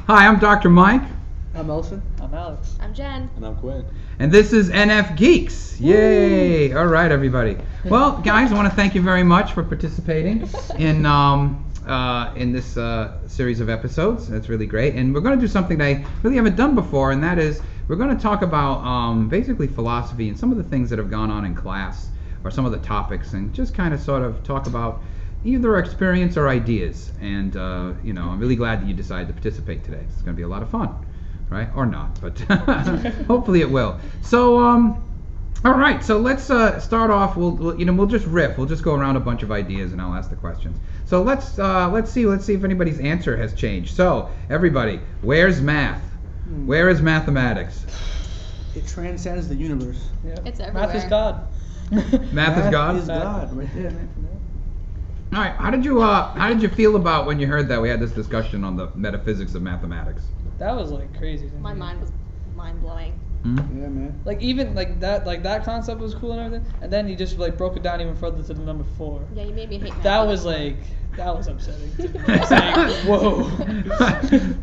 Hi, I'm Dr. Mike. I'm Elson. I'm Alex. I'm Jen. And I'm Quinn. And this is NFGeeks. Yay! All right, everybody. Well, guys, I want to thank you very much for participating in this series of episodes. That's really great. And we're going to do something that I really haven't done before, and that is we're going to talk about basically philosophy and some of the things that have gone on in class, or some of the topics, and just kind of sort of talk about either experience or ideas. And I'm really glad that you decided to participate today. It's going to be a lot of fun, right? Or not, but hopefully it will. So all right, so let's start off. We'll just riff. We'll just go around a bunch of ideas and I'll ask the questions. So let's see if anybody's answer has changed. So everybody, where's math? Where is mathematics? It transcends the universe. Yep. It's everywhere. Math is God. Math is God? Is God right there. All right, how did you feel about when you heard that we had this discussion on the metaphysics of mathematics? That was like crazy. My mind was mind blowing. Mm-hmm. Yeah, man. Like even that concept was cool and everything, and then you just like broke it down even further to the number 4. Yeah, you made me hate math. That was upsetting. It's like, whoa.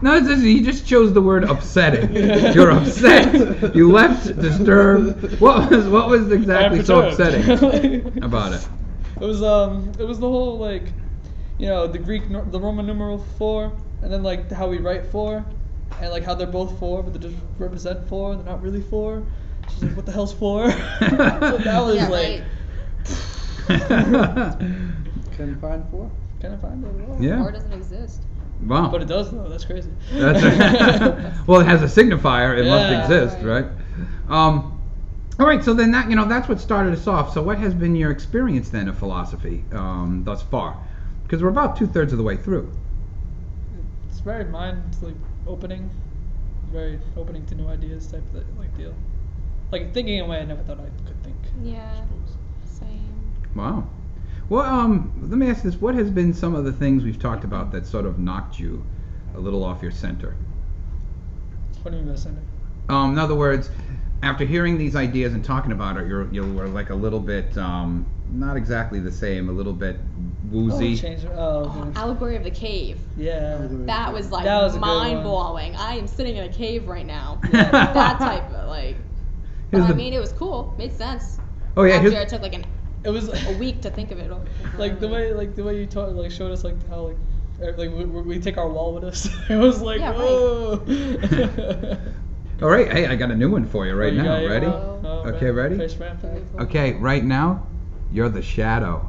No, you just chose the word upsetting. You're upset. You left disturbed. What was exactly so upsetting about it? It was the whole like, the Roman numeral 4, and then like how we write 4, and like how they're both 4, but they just represent 4, they're not really 4. She's like, what the hell's 4? So that was right. Can find 4? Can I find it at all? Yeah. 4 doesn't exist. Wow. But it does though. That's crazy. Well, it has a signifier. It must Yeah. exist, right? All right. So then that's what started us off. So what has been your experience then of philosophy thus far? Because we're about 2/3 of the way through. It's very opening, very opening to new ideas type of deal. Like thinking in a way I never thought I could think. Yeah. Same. Wow. Well, let me ask this: what has been some of the things we've talked about that sort of knocked you a little off your center? What do you mean by center? In other words, after hearing these ideas and talking about it, you were like a little bit not exactly the same, a little bit woozy. Allegory of the cave. Yeah. That was like That was a good one. mind blowing. I am sitting in a cave right now. That type of like. But I mean, it was cool. Made sense. Oh yeah. After it took like It was a week to think of it. like the way you taught, like showed us like how we take our wall with us. It was like, Yeah, whoa. All right. Hey, I got a new one for you right You now. got it? Ready? Oh, Okay, man. ready? Face rampant. Okay, right now, you're the shadow.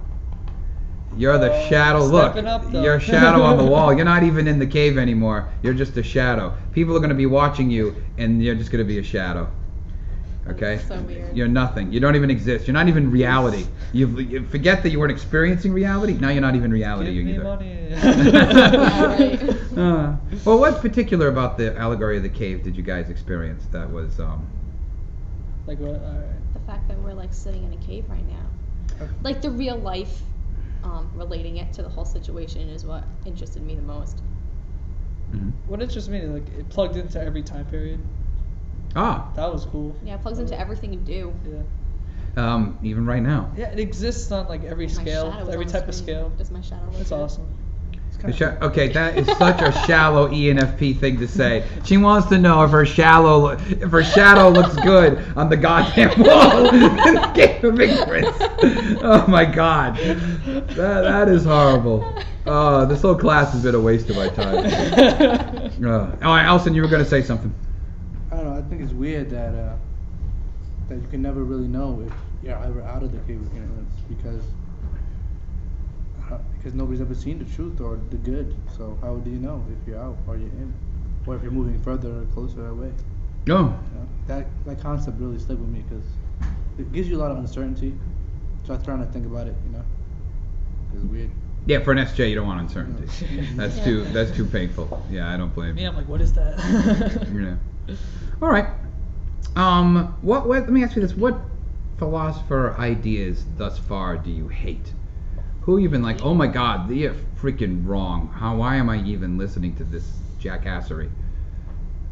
You're the shadow. Look, stepping up, though. you're a shadow on the wall. You're not even in the cave anymore. You're just a shadow. People are going to be watching you, and you're just going to be a shadow. Okay? So weird. You're nothing. You don't even exist. You're not even reality. You forget that you weren't experiencing reality. Now you're not even reality Give me either. money. Yeah, right. Well, what particular about the allegory of the cave did you guys experience that was Like what? All right. The fact that we're like sitting in a cave right now. Like the real life, relating it to the whole situation is what interested me the most. mhm. What interests me, like it plugged into every time period. Ah, That was cool. Yeah, it plugs into everything you do. Yeah. even right now. Yeah, it exists on like every My scale, shadow was every on the type of screen. scale. Does my shadow look It's good? awesome. Okay, that is such a shallow ENFP thing to say. She wants to know if her shadow looks good on the goddamn wall in the Cave of Ignorance. Oh my God, that is horrible. This whole class has been a waste of my time. All right, Elson, you were going to say something. I don't know. I think it's weird that you can never really know if you're ever out of the cave of ignorance because nobody's ever seen the truth or the good. So how do you know if you're out or you're in, or if you're moving further or closer away? Oh, You know? That concept really stuck with me because it gives you a lot of uncertainty. So I'm trying to think about it. It's weird. Yeah, for an SJ, you don't want uncertainty. That's too painful. Yeah, I don't blame Me, you. I'm like, what is that? Yeah. All right. What? Let me ask you this: what philosopher ideas thus far do you hate? Who you've been like, oh my God, they're freaking wrong. Why am I even listening to this jackassery?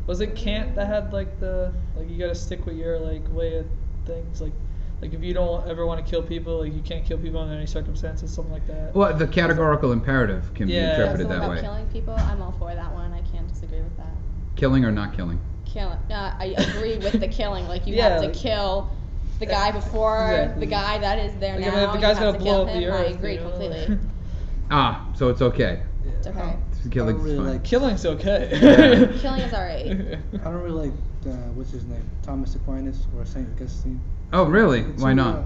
Was it Kant that had like you gotta stick with your like way of things, like if you don't ever want to kill people, like you can't kill people under any circumstances, something like that. Well, the categorical imperative can be interpreted that about way. killing people, I'm all for that one. I can't disagree with that. Killing or not killing? Killing. I agree with the killing. Like you Yeah, have to like- kill the guy before Exactly. the guy that is there Like, now. if the guy's you have gonna to blow kill up the him. I earth, agree you know, completely. So it's okay. It's okay. Killing's really fine. like- Killing's okay. Yeah. Killing is alright. I don't really like what's his name, Thomas Aquinas or Saint Augustine. Oh, really? It's Why too, not?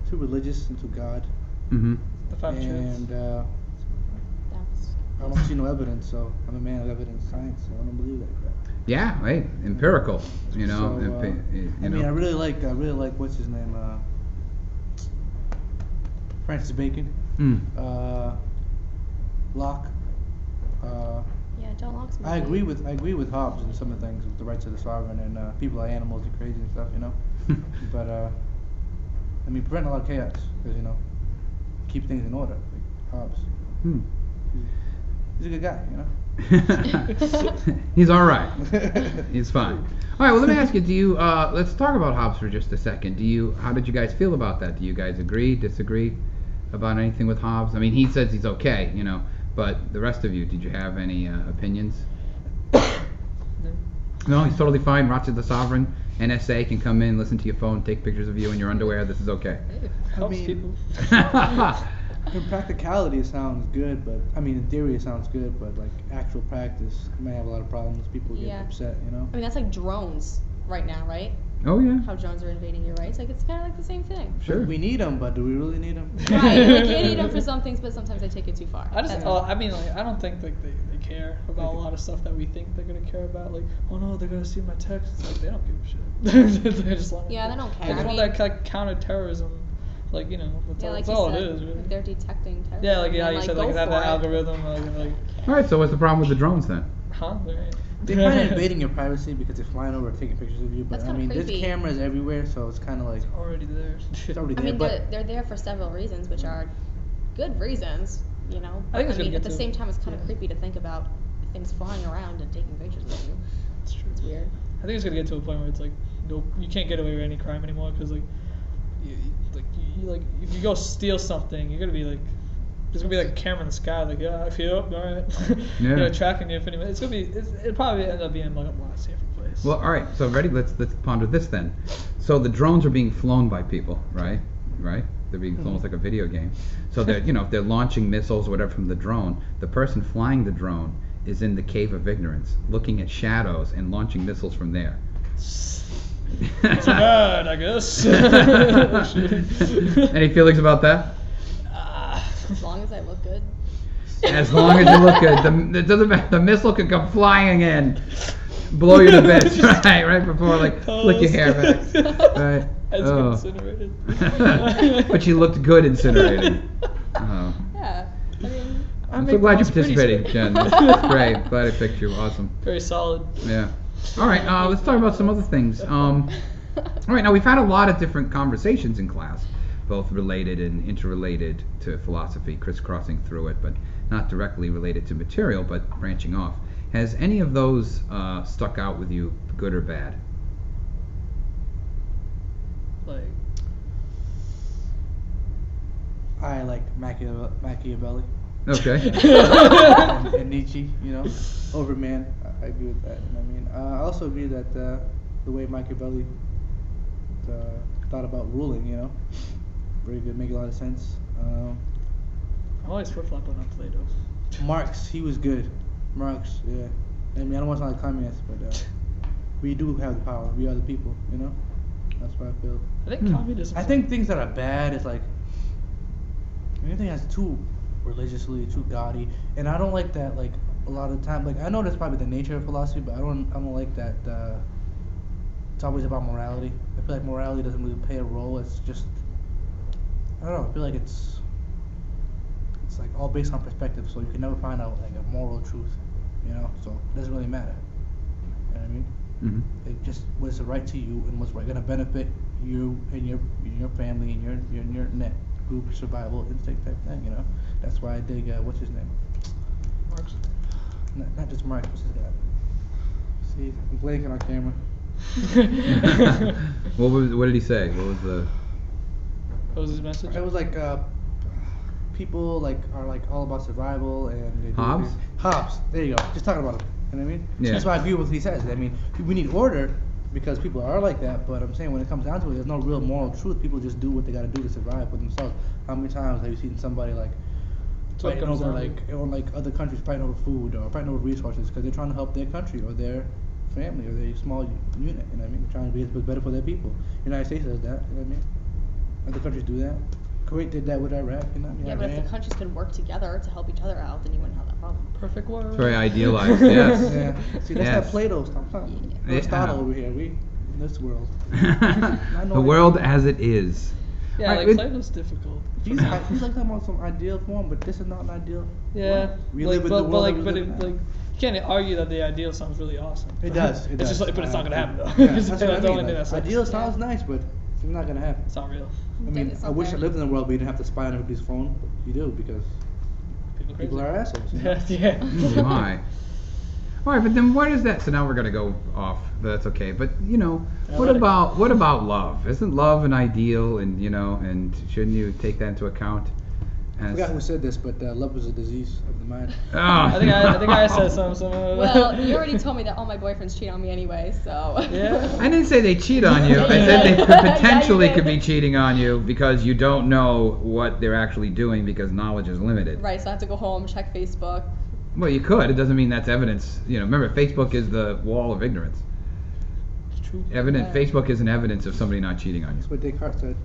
Too religious and too God. Mm-hmm. The five truths. And That's I don't see no evidence, so I'm a man of evidence science, so I don't believe that crap. Yeah, right. Empirical. You know. So, you I know. mean, I really like what's his name, Francis Bacon, Mm. Locke. yeah, John Locke's I agree with Hobbes and some of the things with the rights of the sovereign and people are animals and crazy and stuff, you know. But I mean, prevent a lot of chaos because keep things in order. Like Hobbes, Hmm. he's a good guy, you know. He's all right. He's fine. All right. Well, let me ask you. Do you? Let's talk about Hobbes for just a second. How did you guys feel about that? Do you guys agree, disagree about anything with Hobbes? I mean, he says he's okay, but the rest of you, did you have any opinions? No, he's totally fine. Rights of the sovereign. NSA can come in, listen to your phone, take pictures of you in your underwear. This is okay. Helps mean- people. In practicality, it sounds good, but I mean, in theory, it sounds good, but like actual practice, you may have a lot of problems. People get Yeah. upset, you know. I mean, that's like drones right now, right? Oh yeah. How drones are invading your rights. Like, it's kind of like the same thing. Sure. We need them, but do we really need them? Right. Like, you need them for some things, but sometimes they take it too far. I just, That's all. I mean, like, I don't think like they care about a lot of stuff that we think they're gonna care about. Like, oh no, they're gonna see my text. It's like they don't give a shit. They just want. Yeah, they don't care. They just I want mean- that like counterterrorism, like that's Yeah, all, like that's you all said, it is. Really. they're detecting terrorism. Yeah, like and, you said, like go they have for that it. algorithm, like All right. So what's the problem with the drones then? huh? They find it invading your privacy because they're flying over, taking pictures of you. But That's I kinda mean, creepy. there's cameras everywhere, so it's kind of like Already there. it's already I there. mean, But they're there for several reasons, which are good reasons, I think But, it's I gonna mean, get at the to- same time, it's kind of yeah. creepy to think about things flying around and taking pictures of you. It's true. It's weird. I think it's gonna get to a point where it's like, nope, you can't get away with any crime anymore because like, like if you go steal something, you're gonna be like, there's gonna be like a camera in the sky, like yeah, I feel all right, Yeah. tracking you for any minute. It's gonna be, it'll probably end up being like a lot safer place. Well, all right. So ready? Let's ponder this then. So the drones are being flown by people, right? Right. They're being flown like a video game. So they're if they're launching missiles or whatever from the drone, the person flying the drone is in the cave of ignorance, looking at shadows and launching missiles from there. It's bad, I guess. Any feelings about that? As long as I look good. As long as you look good, it doesn't matter. The missile can come flying in, blow you to bits, right before flick your hair back, right? It's Oh. incinerated. But you looked good incinerated. Oh. Yeah. I mean, I'm so glad you're participating, Jen. That's great. Glad I picked you. Awesome. Very solid. Yeah. All right. Let's talk about some other things. All right. Now we've had a lot of different conversations in class, both related and interrelated to philosophy, crisscrossing through it, but not directly related to material, but branching off. Has any of those stuck out with you, good or bad? Like, I like Machiavelli Okay. and Nietzsche, Overman. I agree with that. I mean, I also agree that the way Machiavelli thought about ruling, very good, make a lot of sense. I'm always flip-flopping on Plato. Marx, he was good. Marx, yeah. I mean, I don't want to sound like communist, but we do have the power. We are the people, That's what I feel. I think communism. I think things that are bad is like anything that's too religiously, too gaudy, and I don't like that. Like a lot of the time, like I know that's probably the nature of philosophy, but I don't like that. It's always about morality. I feel like morality doesn't really play a role. It's just I don't know. I feel like it's like all based on perspective, so you can never find out like a moral truth, you know. So it doesn't really matter. You know what I mean? Mm-hmm. It just what's right to you and what's gonna benefit you and your family and your net group survival instinct type thing. You know. That's why I dig what's his name? Marx. Not just Marx. What's his guy? See, I'm blanking on camera. What did he say? What was his message? It was like people like are like all about survival and they do Hobbes? Hobbes. There you go. Just talking about him. You know what I mean? Yeah. That's why I agree with what he says. I mean, we need order because people are like that. But I'm saying when it comes down to it, there's no real moral truth. People just do what they got to do to survive for themselves. How many times have you seen somebody like So it fighting comes over down like or like other countries fighting over food or fighting over resources because they're trying to help their country or their family or their small unit? You know what I mean? They're trying to be better for their people. The United States does that. You know what I mean? Other countries do that. Kuwait did that with Iraq, you know. Yeah, but if the countries could work together to help each other out, then you wouldn't have that problem. Perfect world. It's very idealized. Yes. Yeah. See, that's Yes. that Plato stuff. Yeah. Aristotle over here. We in this world. The world as it is. Yeah, Alright, like it- Plato's difficult. He's like talking about some ideal form, but this is not an ideal. Yeah, form. We like, live in but, the but world like, that we but live it, in now. like, you can't argue that the ideal sounds really awesome. It does. It It's does. just like, but it's not gonna happen though. Yeah, It's that's the what I mean. only thing Like, that sucks. ideal sounds nice, but it's not gonna happen. It's not real. I mean, It's I not wish I there. lived in a world where you didn't have to spy on everybody's phone. You do because people crazy. are assholes. You know? Yeah. Oh my. All right, but then what is that? So now we're gonna go off. But that's okay. But you know, what about love? Isn't love an ideal? And you know, and shouldn't you take that into account? I forgot who said this, but love is a disease of the mind. Oh. I think I said something. Well, you already told me that all my boyfriends cheat on me anyway, so. Yeah. I didn't say they cheat on you. I Yeah, you said they did. could Yeah, you potentially did. could be cheating on you because you don't know what they're actually doing because knowledge is limited. Right, so I have to go home, check Facebook. Well, you could. It doesn't mean that's evidence. You know, remember, Facebook is the wall of ignorance. It's true. Evident. Yeah. Facebook isn't evidence of somebody not cheating on you. That's what Descartes said.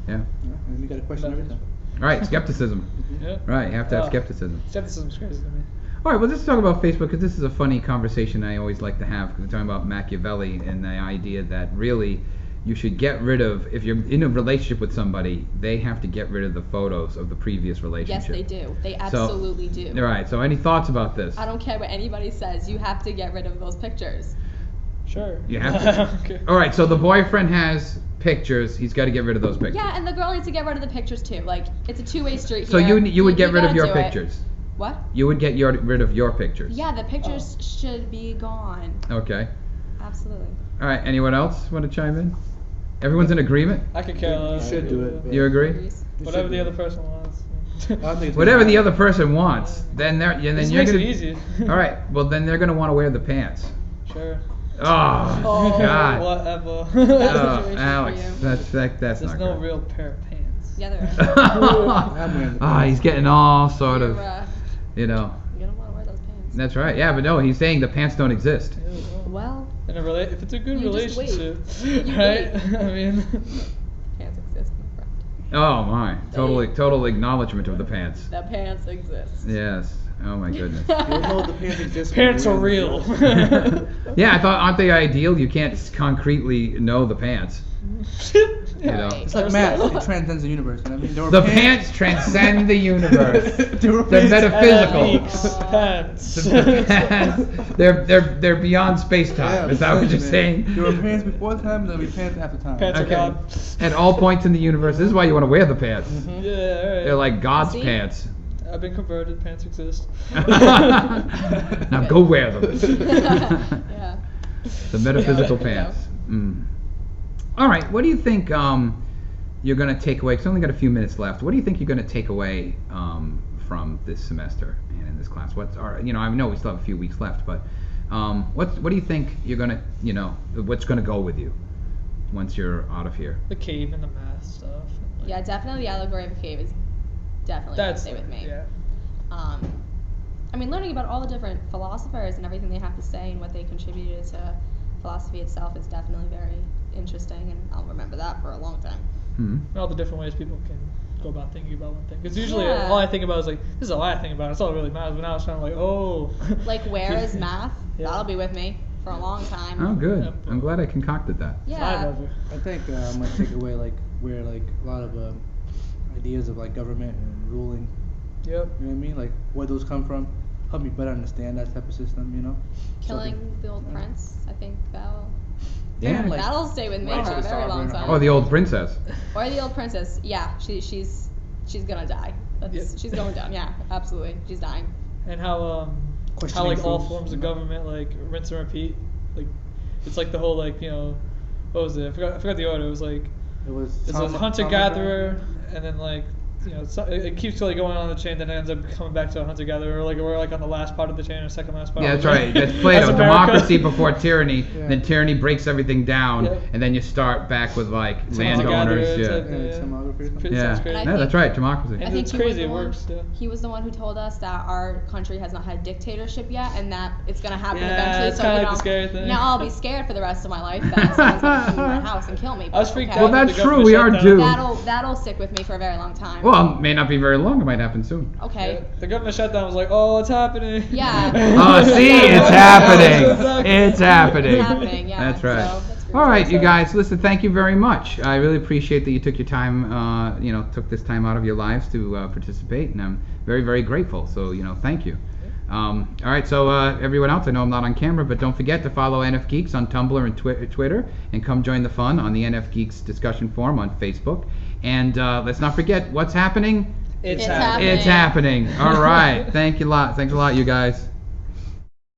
Yeah. Yeah, and you got to question everything. All right, skepticism. Yeah. Right, you have to have Oh. skepticism. Skepticism's crazy to me. All right, well, let's talk about Facebook because this is a funny conversation I always like to have because we're talking about Machiavelli and the idea that really you should get rid of, if you're in a relationship with somebody, they have to get rid of the photos of the previous relationship. Yes, they do. They So- absolutely do. All right, so any thoughts about this? I don't care what anybody says. You have to get rid of those pictures. Sure. You have to. Okay. All right, so the boyfriend has pictures. He's got to get rid of those pictures. Yeah, and the girl needs to get rid of the pictures too. Like, it's a two-way street So here. you would get rid of gotta your do it. pictures. What? You would get rid of your pictures. Yeah, the pictures should be gone. Okay. Absolutely. All right. Anyone else want to chime in? Everyone's in agreement. I could care You less. should do it. You agree? Agrees. Whatever the other person wants. I don't think it's Whatever gonna the happen. other person wants, then they're yeah, then This you're makes gonna. it easy. All right. Well, then they're gonna want to wear the pants. Sure. Oh, Oh. God. Whatever. Oh, situation for Alex, you. that's There's not no good. real pair of pants. Yeah, there is. I'm wearing the Ah, pants. he's getting all sort You're, of, you know. you don't want to wear those pants. That's right. Yeah, but no, he's saying the pants don't exist. Well, In a if it's a good You just wait. relationship, You right? wait. I mean, pants exist, my friend. Oh my, total acknowledgement of the pants. The pants exist. Yes. Oh my goodness. You'll know the pants exist. when pants you are wear real. them. Yeah, I thought, aren't they ideal? You can't concretely know the pants. You know. Right. It's like math. It transcends the universe. You know what I mean? There were The pants transcend the universe. There were They're pants- metaphysical. Pants. The pants, they're beyond space time. Yeah, Is that what you're man. saying? There were pants before time, and there'll be pants after time. Pants are Okay. God. At all points in the universe, this is why you want to wear the pants. Yeah, alright. They're like God's See? pants. I've been converted. Pants exist. Now go wear them. Yeah. The metaphysical Yeah. pants. Mm. All right. What do you think you're going to take away? 'Cause we only got a few minutes left. What do you think you're going to take away from this semester and in this class? I know we still have a few weeks left, but what do you think you're going to, what's going to go with you once you're out of here? The cave and the math stuff. Like, Yeah, definitely the allegory of a cave is definitely going to That's stay with me. Yeah. I mean, learning about all the different philosophers and everything they have to say and what they contributed to philosophy itself is definitely very interesting, and I'll remember that for a long time. Hmm. And all the different ways people can go about thinking about one thing. Because usually Yeah. all I think about is like, this is all I think about. It's all that really matters. But now it's kind of like, oh. Like, where is math? Yeah. That'll be with me for a long time. Oh, good. Yep. I'm glad I concocted that. Yeah. I think I might take away where a lot of ideas of like government and ruling Yep. You know what I mean? Like where those come from. Help me better understand that type of system. You know. Killing the old prince. I think that'll Yeah. like, that'll stay with me rights for of a the very long sovereign. time. Oh, the old princess. Or the old princess. Yeah, she's gonna die. She's going down. Yeah, absolutely. She's dying. And how Questioning like all proofs, forms you of know? government like rinse and repeat. Like it's like the whole like what was it? I forgot the order. It was like It was. it's a hunter gatherer, and then like it keeps like going on the chain, then it ends up coming back to a hunter gatherer. Like we're like on the last part of the chain or second last part. Yeah, of that's the right. chain. That's Plato. As America. Democracy before tyranny. Yeah. Then tyranny breaks everything down, Yep. and then you start back with like It's landowners. hunter-gatherer Yeah. type, Yeah, demography or something. Yeah. Sounds And I crazy. Yeah, that's right. Democracy. And I think it's he was crazy. the It one- works. Yeah. He was the one who told us that our country has not had dictatorship yet, and that it's gonna happen Yeah, eventually. it's So kinda you like know, the scary thing. now I'll be scared for the rest of my life that someone's gonna come in my house and kill me. I was but freaked okay. out. Well, that's The true. government We shut are down. due. That'll stick with me for a very long time. Well, it may not be very long. It might happen soon. Okay. Yeah. The government shutdown was like, oh, it's happening. Yeah. Oh, see, it's happening. Exactly. It's happening. It's happening, yeah. That's right. So that's All right, you exciting. guys. Listen, thank you very much. I really appreciate that you took your time. Took this time out of your lives to participate, and I'm very, very grateful. So, thank you. All right, so everyone else, I know I'm not on camera, but don't forget to follow NFGeeks on Tumblr and Twitter, and come join the fun on the NFGeeks discussion forum on Facebook. And let's not forget what's happening. It's It's happening. It's happening. All right. Thanks a lot, you guys.